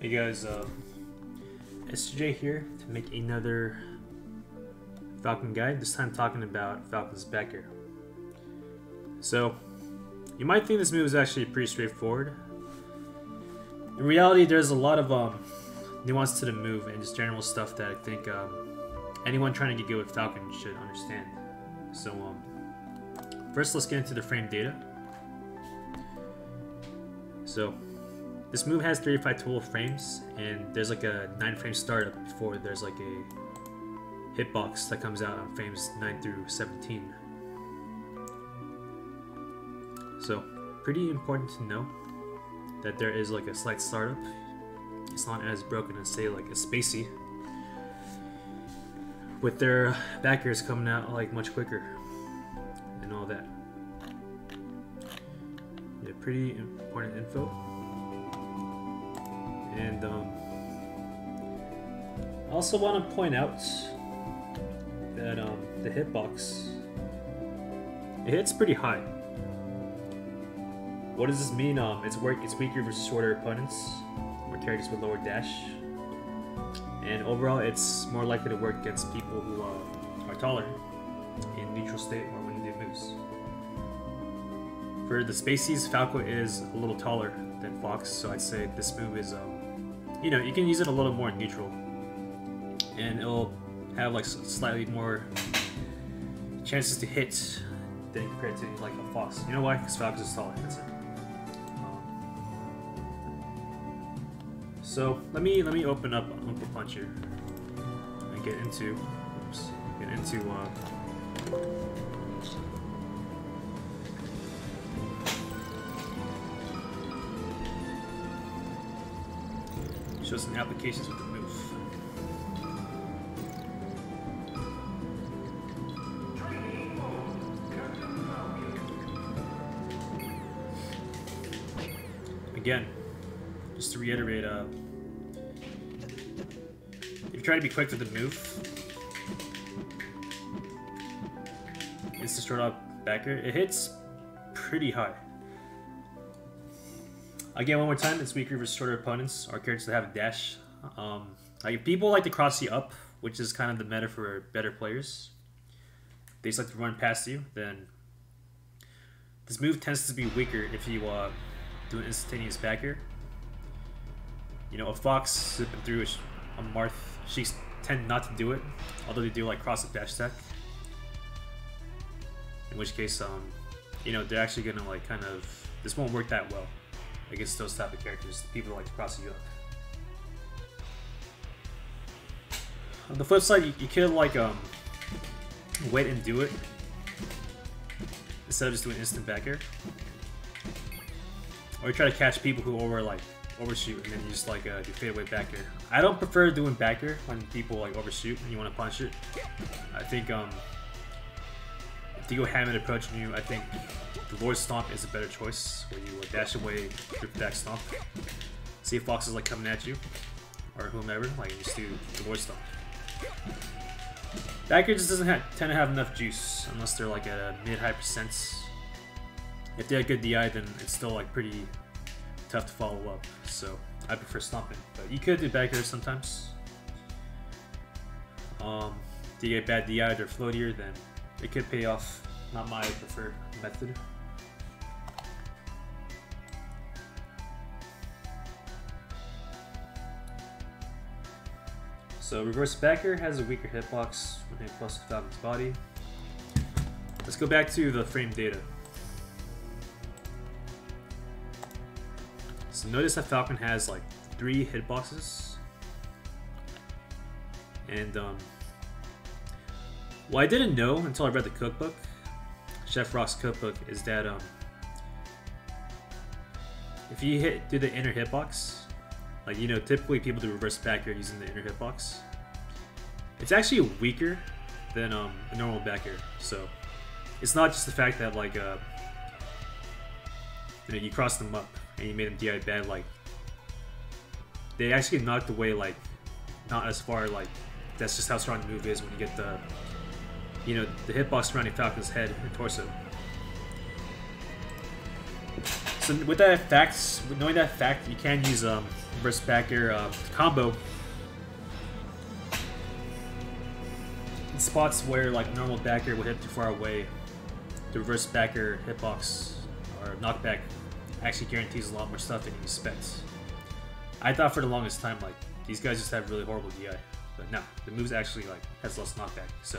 Hey guys, S2J here to make another Falcon guide, this time talking about Falcon's backer. So, you might think this move is actually pretty straightforward. In reality, there's a lot of nuance to the move and just general stuff that I think anyone trying to get good with Falcon should understand. So, first let's get into the frame data. So, this move has 35 total frames, and there's like a 9-frame startup before there's like a hitbox that comes out on frames 9 through 17. So, pretty important to know that there is like a slight startup. It's not as broken as say like a Spacey, with their backers coming out like much quicker and all that. Yeah, pretty important info. And I also want to point out that the hitbox, it hits pretty high. What does this mean? It's weaker versus shorter opponents or characters with lower dash, and overall it's more likely to work against people who are taller in neutral state or when they do moves. For the Spaceys, Falcon is a little taller than Fox, so I'd say this move is you know, you can use it a little more neutral, and it'll have like slightly more chances to hit than compared to like a Fox. You know why? Because Fox is taller. That's it. So let me open up Uncle Puncher and get into show some applications with the move. Again, just to reiterate, if you try to be quick with the move, it's the short up backer. It hits pretty high. Again, one more time, it's weaker versus shorter opponents or characters that have a dash. Like people like to cross you up, which is kind of the meta for better players. They just like to run past you. Then this move tends to be weaker if you do an instantaneous backer. You know, a Fox zipping through a Marth, she tend not to do it, although they do like cross up dash attack. In which case, you know, they're actually gonna like kind of, this won't work that well against those type of characters, people that like to cross you up. On the flip side, you could like wait and do it instead of just doing instant backer, or you try to catch people who overshoot and then you just like do fadeaway backer. I don't prefer doing backer when people like overshoot and you want to punish it. I think if you go Hammond approaching you, I think the Lord Stomp is a better choice, where you dash away, grip back stomp. See if Fox is like coming at you, or whomever, like you just do the Lord Stomp. Backer just doesn't tend to have enough juice unless they're like at a mid-high percents. If they have good DI, then it's still like pretty tough to follow up. So I prefer stomping, but you could do backer sometimes. If you get bad DI or floatier, then it could pay off. Not my preferred method. So reverse backer has a weaker hitbox when hit close to Falcon's body. Let's go back to the frame data. So notice that Falcon has like 3 hitboxes, and what I didn't know until I read the cookbook, Chef Rock's cookbook, is that if you do the inner hitbox, like, you know, typically people do reverse backer using the inner hitbox, it's actually weaker than a normal backer. So it's not just the fact that like you know, you cross them up and you made them DI bad, like they actually knocked away like not as far, like that's just how strong the move is when you get the, you know, the hitbox surrounding Falcon's head and torso. So with that fact, knowing that fact, you can use reverse backer combo in spots where like normal backer would hit too far away. The reverse backer hitbox or knockback actually guarantees a lot more stuff than you expect. I thought for the longest time like these guys just have really horrible DI, but no, the moves actually like has less knockback. So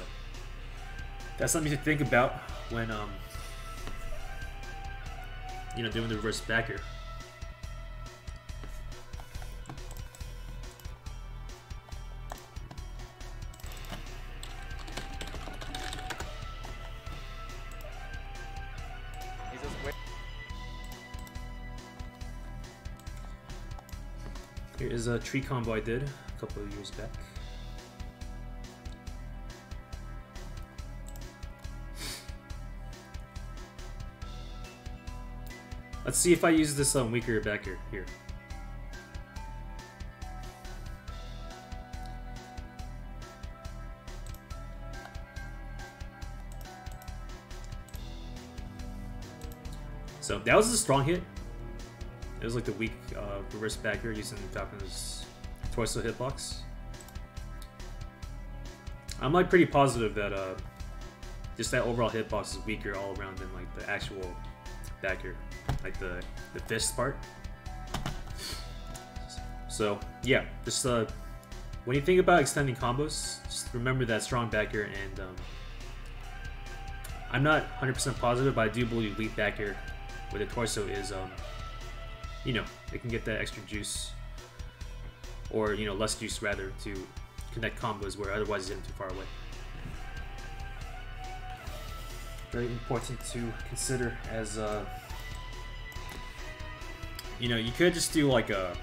that's something to think about when you know, doing the reverse backer. Here is a tree combo I did a couple of years back. Let's see if I use this weaker backer here. So that was a strong hit. It was like the weak reverse backer using Falcon's torso hitbox. I'm like pretty positive that just that overall hitbox is weaker all around than like the actual backer, like the fist part. So yeah, just when you think about extending combos, just remember that strong backer, and I'm not 100% positive, but I do believe weak backer with the torso is you know, it can get that extra juice, or you know, less juice rather, to connect combos where otherwise it's getting too far away. Very important to consider, as you know, you could just do like a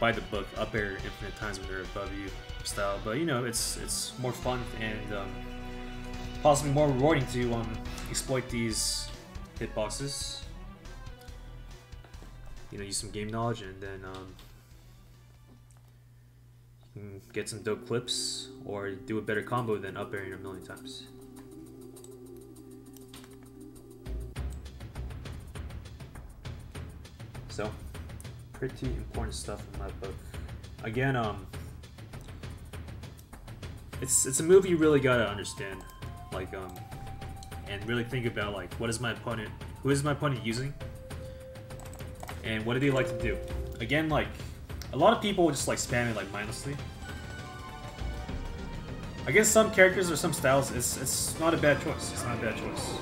by the book up air infinite times when they're above you style, but you know, it's more fun and possibly more rewarding to exploit these hitboxes. You know, use some game knowledge, and then you can get some dope clips or do a better combo than up airing a million times. So, pretty important stuff in my book. Again, it's a move you really gotta understand, like and really think about like, what is my opponent, who is my opponent using? And what do they like to do? Again, like, a lot of people just like spam it like mindlessly. Against some characters or some styles, it's not a bad choice. It's not a bad choice.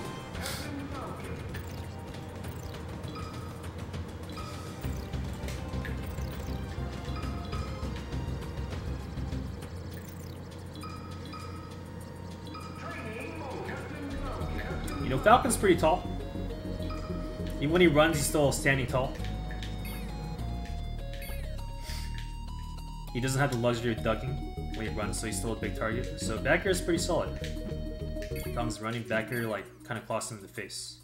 You know, Falcon's pretty tall. Even when he runs, he's still standing tall. He doesn't have the luxury of ducking when he runs, so he's still a big target. So back air is pretty solid. Falcon's running, back air like kind of clocks him in the face.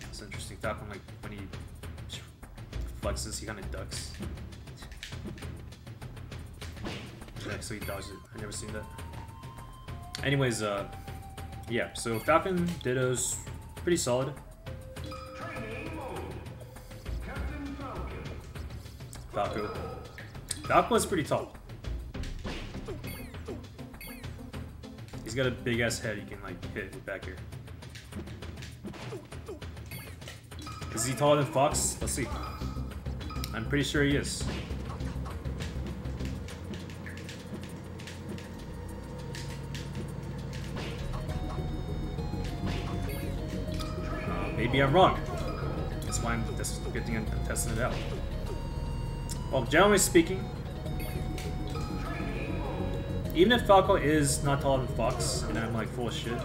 It's interesting. Falcon, like when he flexes, he kind of ducks. Yeah, so he dodges it. I've never seen that. Anyways, yeah, so Falcon Ditto's pretty solid. Falco is pretty tall. He's got a big ass head you can like hit with back here. Is he taller than Fox? Let's see. I'm pretty sure he is. Maybe I'm wrong. That's why that's a good thing I'm testing it out. Well, generally speaking, even if Falco is not taller than Fox, and I'm like full of shit,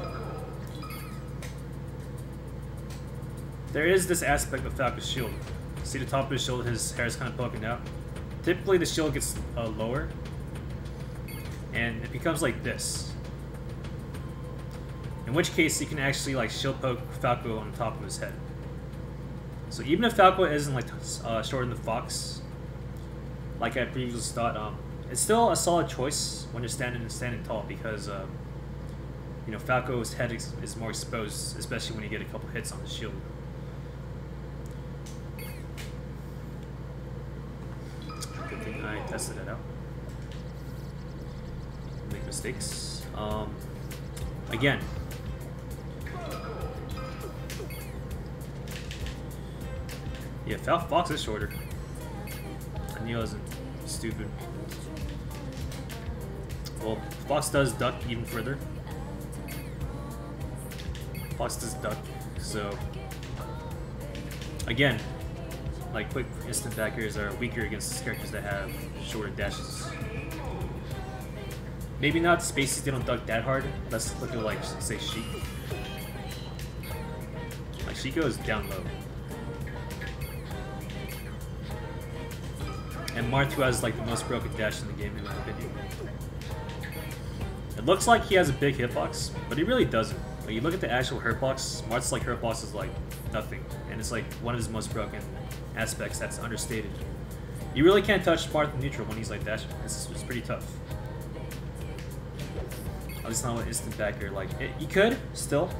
there is this aspect of Falco's shield. See the top of his shield, his hair is kind of poking out. Typically the shield gets lower, and it becomes like this. In which case you can actually like shield poke Falco on the top of his head. So even if Falco isn't like shorter than Fox, like I previously thought, it's still a solid choice when you're standing tall, because you know, Falco's head is more exposed, especially when you get a couple hits on the shield. tested it out. Make mistakes. Again. Yeah, Fox is shorter. I knew I wasn't stupid. Well, Fox does duck even further. Fox does duck, so again, like quick instant backers are weaker against characters that have shorter dashes. Maybe not spaces, they don't duck that hard. Let's look at like say Sheik. Like Sheik goes down low. And Marth, who has like the most broken dash in the game in my opinion. It looks like he has a big hitbox, but he really doesn't. Like you look at the actual hurtbox, Marth's like hurtbox is like nothing, and it's like one of his most broken aspects that's understated. You really can't touch Marth in neutral when he's like dashing. It's pretty tough. At least not with instant backer. Like you could still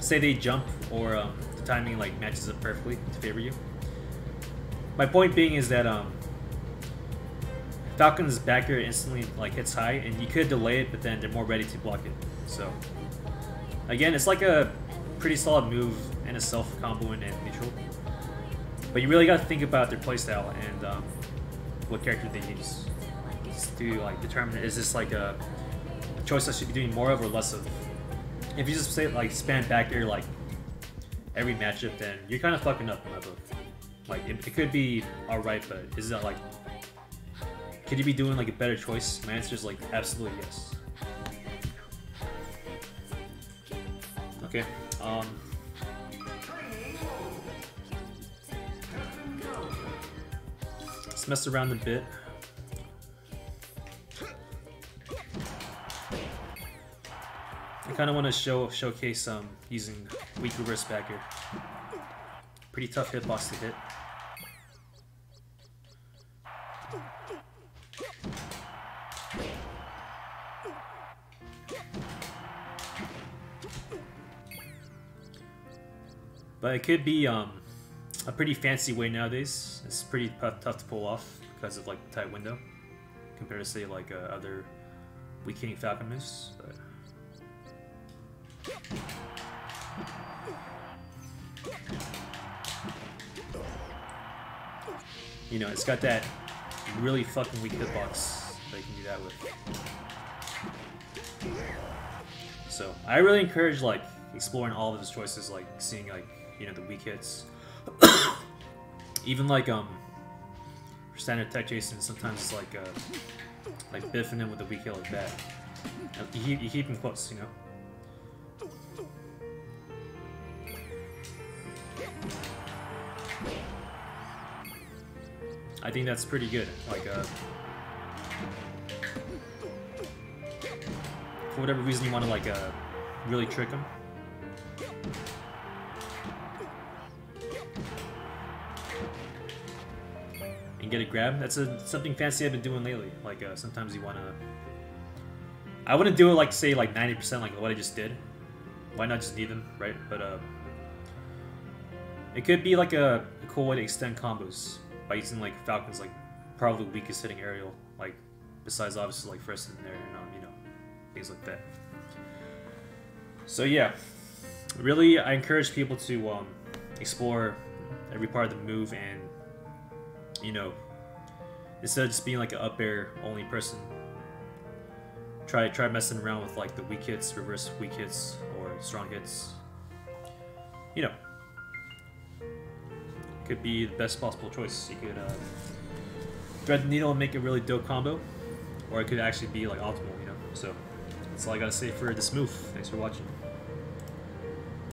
say they jump or the timing like matches up perfectly to favor you. My point being is that Falcon's backer instantly like hits high, and you could delay it, but then they're more ready to block it. So again, it's like a pretty solid move and a self combo in neutral. But you really got to think about their playstyle and what character they use to like determine is this like a choice I should be doing more of or less of. If you just say like spam backer like every matchup, then you're kind of fucking up in my book. Like it could be alright, but is it like could you be doing like a better choice? My answer is like absolutely yes. Okay. Let's mess around a bit. I kind of want to showcase using weak reverse backer. Pretty tough hitbox to hit. But it could be a pretty fancy way nowadays. It's pretty tough to pull off because of like the tight window compared to say like other weak hitting Falcon moves. But you know, it's got that really fucking weak hitbox that you can do that with. So I really encourage like exploring all of his choices, like seeing like, you know, the weak hits. Even like for standard tech Jason, sometimes it's like biffing him with a weak hit like that. You keep him close, you know. I think that's pretty good. Like for whatever reason you want to like really trick him. And get a grab. That's something fancy I've been doing lately. Like sometimes you wanna. I wouldn't do it like say like 90% like what I just did. Why not just need them, right? But it could be like a cool way to extend combos by using like Falcon's like probably weakest hitting aerial, like besides obviously like first in there and you know, things like that. So yeah, really I encourage people to explore every part of the move and, you know, instead of just being like an up air only person, try messing around with like the weak hits, reverse weak hits, or strong hits. You know, could be the best possible choice. You could thread the needle and make a really dope combo, or it could actually be like optimal, you know. So that's all I gotta say for this move. Thanks for watching.